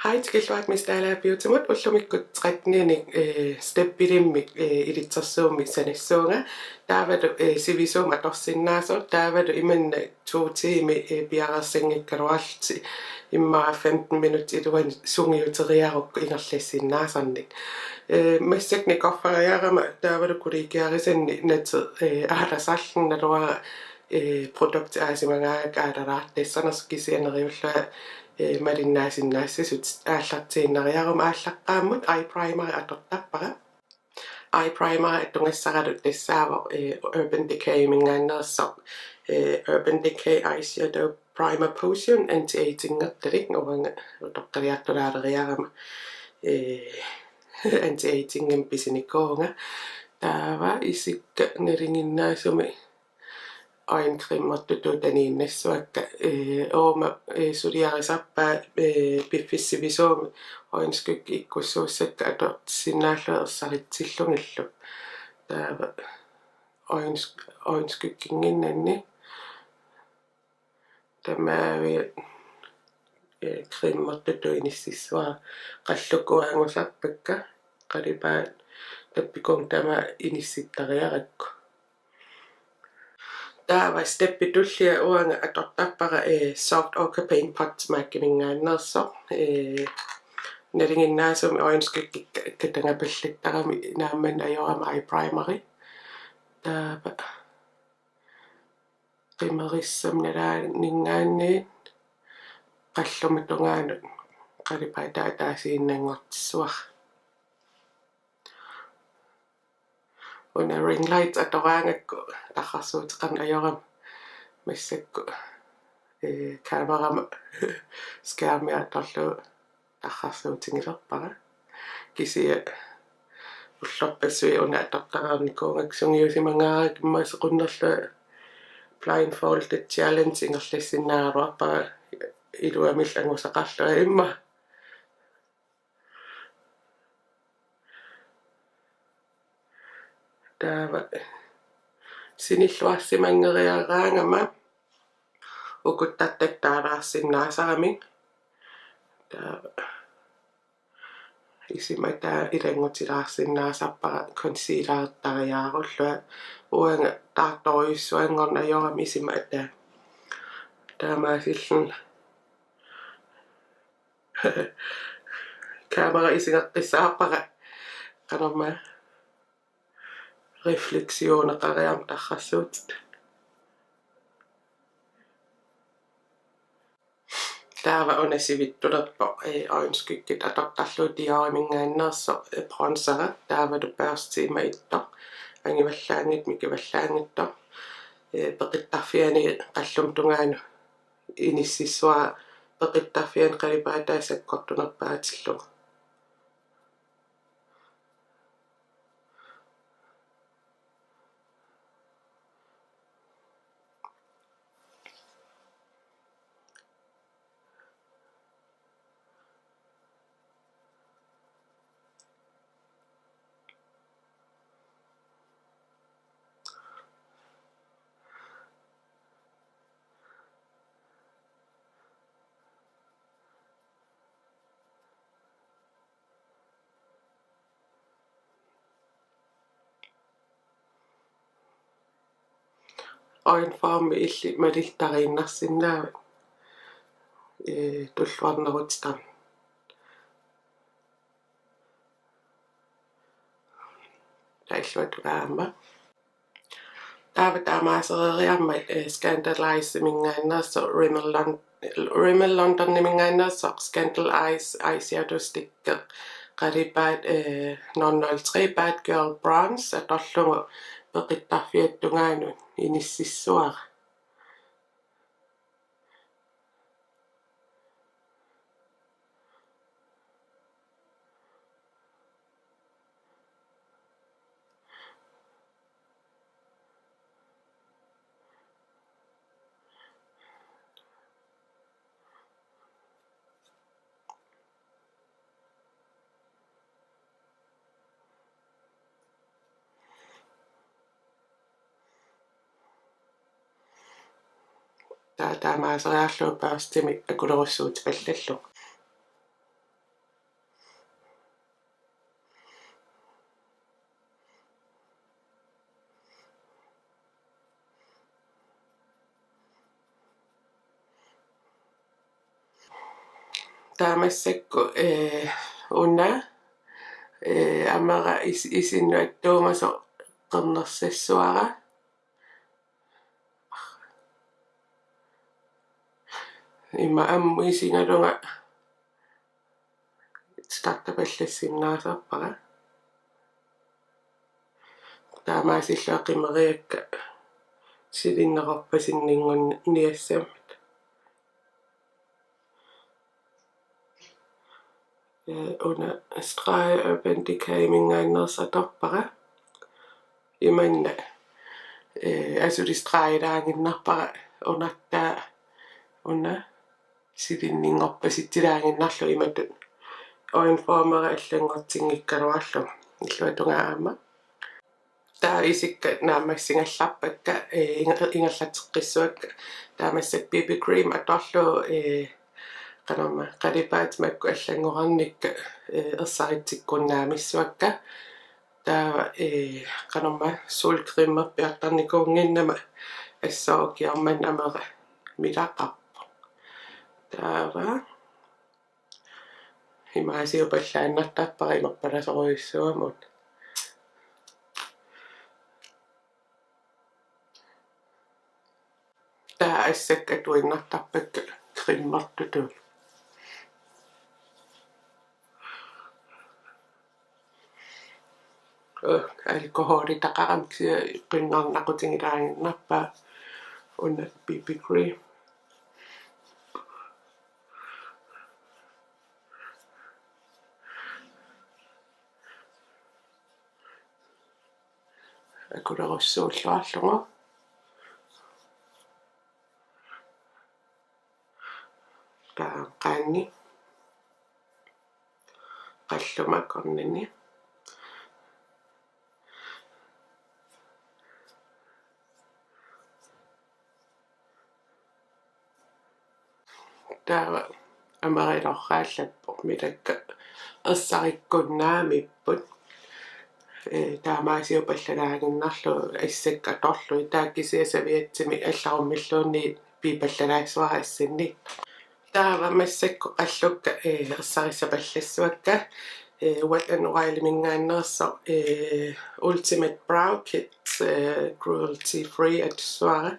Hej tilluat mistala biotimut ullumikut 13 steppilimmi ilitsersuummi sanissuunga taavatu sivisuum atorsinnaaso taavatu imanna tuutiimi piarersingikkaluarlti immaa 15 minut iluan sungiuteriarukku ingerlassinnaasarnik массакни корфариарама таавалу куликиариsanni нати ааласааллерналуара продукт аасимагаак аалалаартассанерс кисианериулла малиннаасиннаассасут ааллартииннериарум ааллаққааммут eye primer атортарпара eye primer атунгассаралут тассаава Urban Decay мингааннерсоқ Urban Decay eyeshadow primer potion anti-aging ngерталик нуранга утоқталиартулаалериарама anti-aging писиникоонга таава исикка налингиннаасуми øjencremertutut taniinnassуакка оoma сулиарисарпаа пиффиссивисуumi øjenskygge ikkussuussakka аторсиннааллуерсаритсиллунгиллу таава øjenskygginginnanni тамаави cremertutuinississuа qallukuaangusarpakka qalipaa tappikung tama inissittariarakku taava steppitullia uanga atortarpara soft ochre paint pot maakkimingaannerso nalinginnaasumi øjenskygge katangapallittarami naamman ajorama eye primeri taava qimerissam nalaaningaanni qallumatungaanut qalipaa taataasiinnangortissuar una ring lights atoraangakku tarrarsuutiqarna ajoram massakku kamerama skærmi atorlu tarrarsuutingilerpara kisia ullorpassui una atortararnikuungak sungiusimangaarak immasequnnerlu blindfolded challenge ingerlassinaaruarpara iluamillangusaqarlua imma taava sinilluarsimangeriaraangama ukuttattaktaalaarsinnaasarami taava isimata ilangutilaarsinnaasarpara concealer-tariaarullua uanga taartoruissuangorna ajorami isimata taamaasillan kamera isingeqqissaarpara qanerma refleksioneqariam tarrassuutut taava unasivittulerpo øjenskyggit atortarlu diorimingaannerso bronzera taavalu børstiima ittor angivallaangit mikivallaangittor peqittarfiani qallum tungaanu inississua peqittarfian qalipaa taasakkortunerpaatillu øjenforme illi maliltariinnarsinnaavat tulluarneruttam tailluatugaama taava taamaasereriarmat Scandalize mingaannerso Rimmel London mingaannerso Scandal Eyes eyeshadow sticker qalipaat 003 Bad Girl Bronze atorlungu peqittarfiattungaanu inississuara taamaaseriarlu paastimi akulerussuut pallallu taamassakku una amara isinnuattuumaso qernersassuara imma ammu isingalunga startapallassinnaasarpara taamaasilluaqimeriakka silinnerorpasinningun niassamat una Australia Urban Decay mingaannersatorpara imanna asulistrailaanginnarpara unattaa una silinninngorpasittilaanginnarlu imatut oinformera allangortingikkaluarlu illuatungaama taa isikka naammassingallarpakka ingallateqqissuakka taamassak BB cream atorlu qanarma qalipaat makku allangorarnikka ersaritsikkunnaamissuakka taava qanarma solcreamerpiartarnikuunginnama assookiarman amera milaqarpu taava imaasiupallaannartappara imerpalasoruissuamut taa assakka tuinnartarpakka trimmertutu alkoholitaqaramiksi qinnarnaqutingilaanginnarpaa una BB cream akulerussuulluarlugu qaanni qallumakornini taava amarilorraallappu milakka ersarikkunnaamipput taamaasiupallalaanginnarlu assakka atorlu taakkisiasaviatsimi алларуммиллуунни пипаллалаассуара ассинни таава массакку қаллукка ерсарисапаллассуакка Wet n Wild mingaannerso Ultimate Brow Kits cruelty free atsuara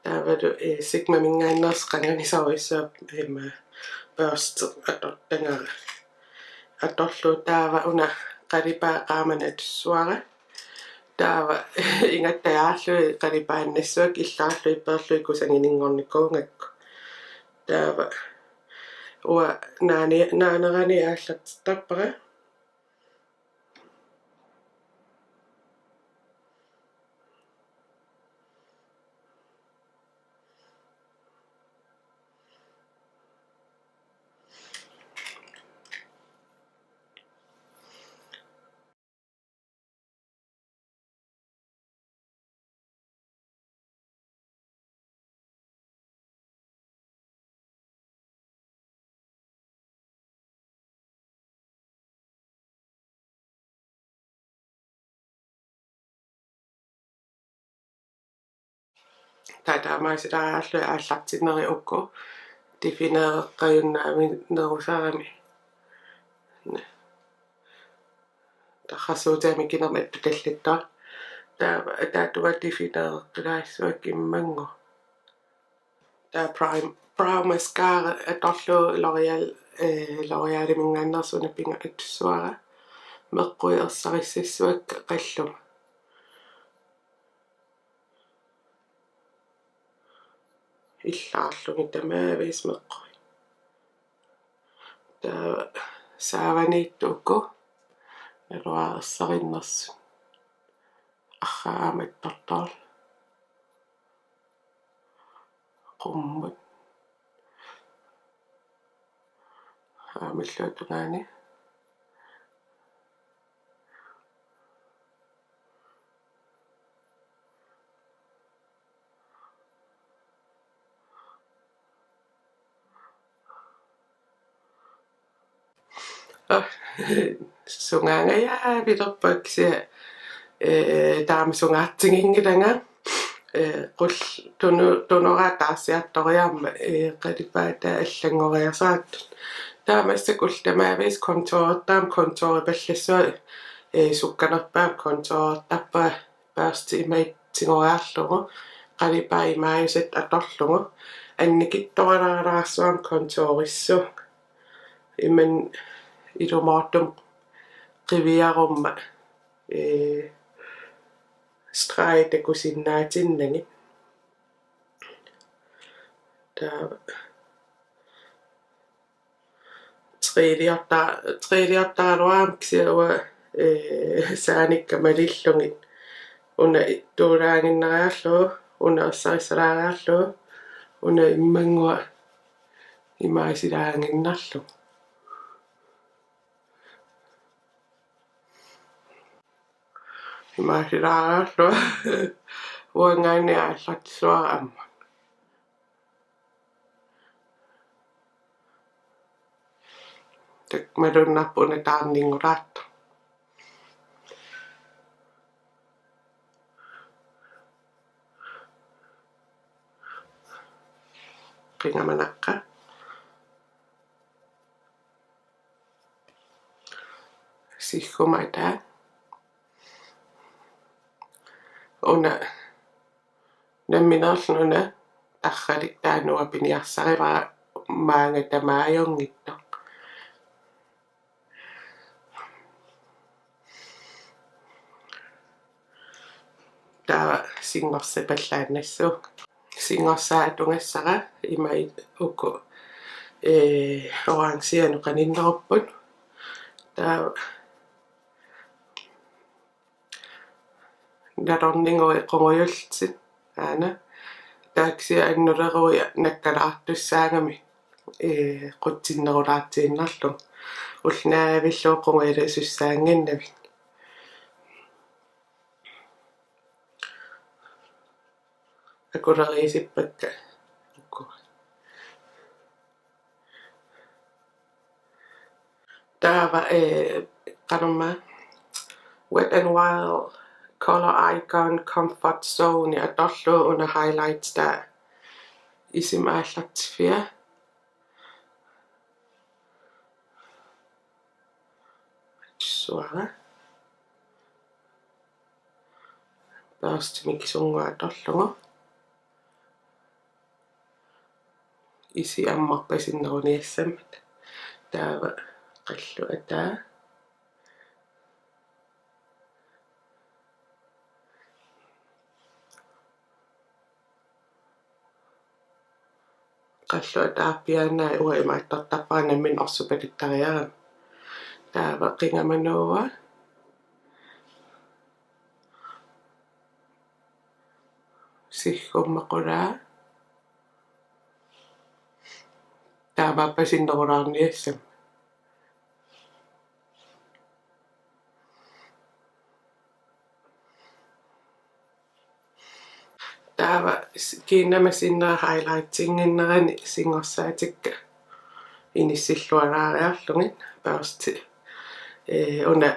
taavadu Sigma mingaanners qanganisarissua imma burst atortangara atorlu taava una qalipaa qaaman atsuara taava ingattajaarlu qalipaannassuak illaarlu ipperlu ikusanginingornikuungakku taava ua naanerani aallartarpara taamaasilaarlu aallartineri ukku tifineeqqajunnaami nerusarami tarrasuutaami kinermattu tallittua taava taatuva tifineeqqilaaissuak immangu taa brow mascara atorlu L'Oreal mingaannersuna pinga atsuara meqqui ersarissaissuakka qalluma illaarlungi tamaavis meqqui taava saavaniittuukku nalua ersarinnersun аррааmattortor qummut аамиллуатугаани sungaangaya vilerpaksia taamasungaartingingilanga qul tunuraa taasiartoriarma qalipaata allangoriasaattut таамассакул тамаавис контуортаам контуорипаллассуа сукканерпаам контуортарпа паасти имайт сигориарлугу қалипаа имааюсат аторлугу анникиттораларассуам контуориссу иман илумаартум qivиарумма страйт кусиннаатиннани таа триилиартааруаам кисиуа сааникка малиллугит уна туулаагиннериарлугу уна ассарисалаариарлугу уна иммангуа имаасилаангиннарлу имаасилаариарлугу уангаани ааллартсуараамма так малуннарпуна таарнингулаатто qingamanaqqa sihkumata una namminerlununa tarralik taanua piniarsarivara maanga tamaajorngitto taa singorsapallaannassu singorsaatунгассара имай уку орангсиану qaninnerupпут taa дарорнингуи qonguyultit аана тааксиа аннулеруя наккалаартуссаагами qutsinnerulaartiinnarlu улнаавиллуу qonguyаласуссаангиннами акулерисиппакка укку таава канама Wet n Wild color icon comfort zone atorlu una highlights ta isim aallartifia suara paastimikisungua atorlugu isi ammarpasinneruniassammat taava qallu ataa qallu ataapianaa uga imaattartarpaanammin orsupalittariaram taava qingamanuua sihkummaqulaa taavaappasinnerulaarniassam taava kiinnamassinner highlightinginnerani singorsaatikka inissillualaariarlugit pausti una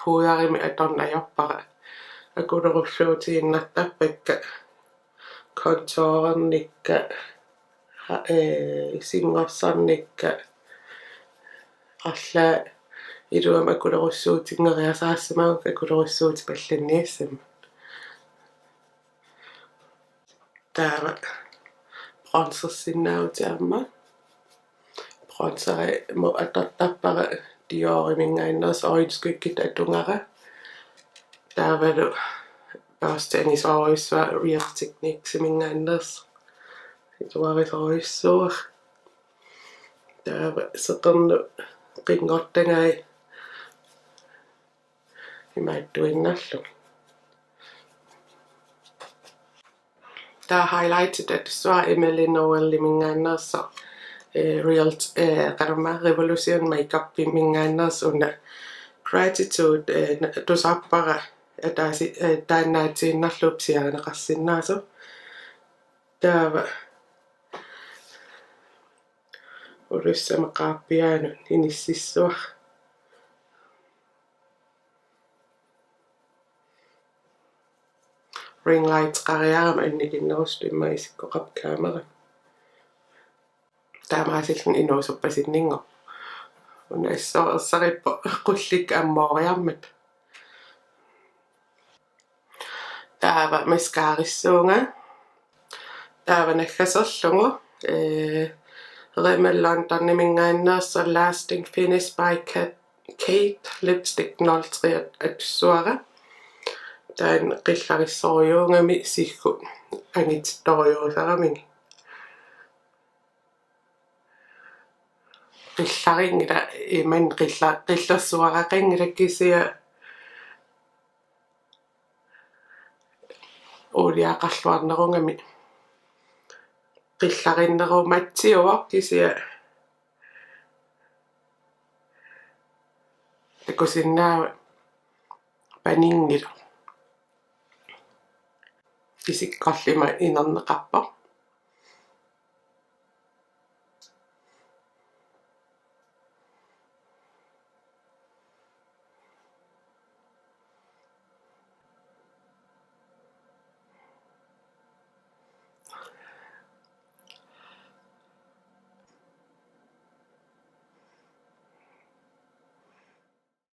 puujarimi atornajorpara akulerussuutiinnartarpakka kontoornikka singorsarnikka alla iluam akulerussuutingeriasaassamauk akulerussuuti pallanniassam taava bronzersinnautiarma bronzeri mo atortarpara Dior-imingainneres orange-skikkit atungara taavalu paastaanisoruissua Real Techniques-imingainneres ituarisoruissuar taava seqernu qinngortangai imaattuinnarlu taa highlighted atsua Emily Noel-imingainnerso Real qarma Revolution makeup-imingainneres una gratitude tusappara ataasi taannaatiinnarlup siarineqarsinnaasu taava ulussamaqaappiaanu inississuar ring lights qariarama annikinnerustu imma isikkoqap kaamera таамаасиллун инуусуппасиннингу унассоорсариппо qullik аммориармат таава маскаарissуунга таава наггасерлугу Rimmel London Lasting Finish by Kate Lipstick 03 атсуара таан qillarissoriuungami siggu angittoriusarami qillarringila iman qillersuaraqangilakisia uliaqarluarnerungami qillarinneriumatsiuaq kisia takusinnaa paningilo kisikkorlima inerneqarpo